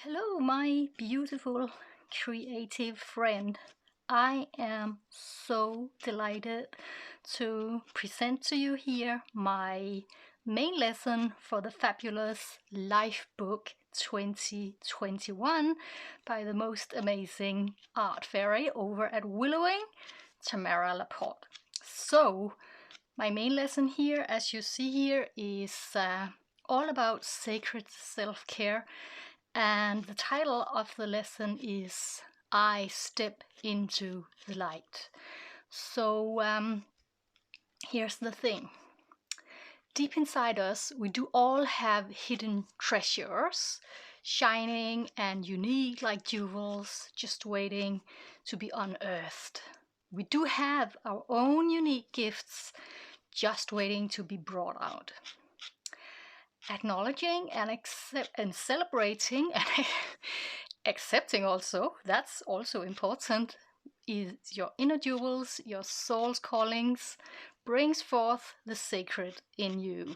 Hello, my beautiful creative friend. I am so delighted to present to you here my main lesson for the fabulous Life Book 2021 by the most amazing art fairy over at Willowing, Tamara Laport. So, my main lesson here, as you see here, is all about sacred self-care. And the title of the lesson is I Step into the Light. So here's the thing. Deep inside us, we do all have hidden treasures, shining and unique like jewels, just waiting to be unearthed. We do have our own unique gifts, just waiting to be brought out. Acknowledging and celebrating and accepting also, that's also important, is your inner jewels, your soul's callings, brings forth the sacred in you.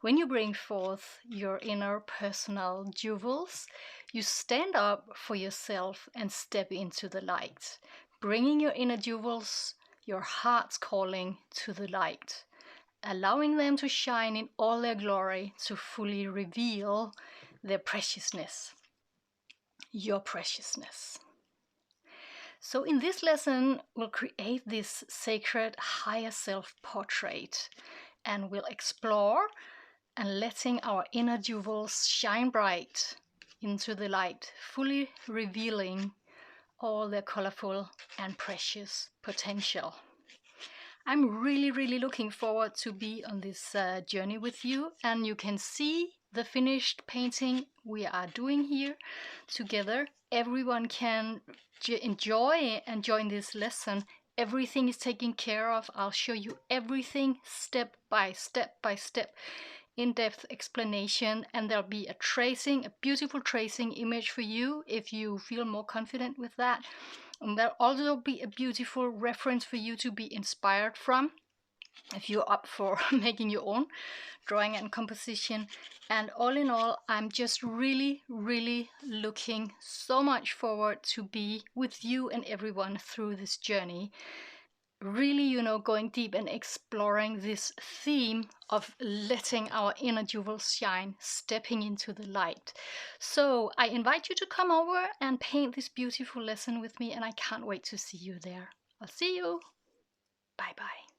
When you bring forth your inner personal jewels, you stand up for yourself and step into the light, bringing your inner jewels, your heart's calling to the light, allowing them to shine in all their glory to fully reveal their preciousness, your preciousness. So in this lesson, we'll create this sacred higher self portrait and we'll explore and letting our inner jewels shine bright into the light, fully revealing all their colorful and precious potential. I'm really looking forward to be on this journey with you, and you can see the finished painting we are doing here together. Everyone can enjoy and join this lesson. Everything is taken care of. I'll show you everything step by step, in-depth explanation, and there'll be a beautiful tracing image for you if you feel more confident with that. And there'll also be a beautiful reference for you to be inspired from if you're up for making your own drawing and composition. And all in all, I'm just really looking so much forward to be with you and everyone through this journey. Really, going deep and exploring this theme of letting our inner jewels shine, stepping into the light. So I invite you to come over and paint this beautiful lesson with me, and I can't wait to see you there. I'll see you. Bye bye.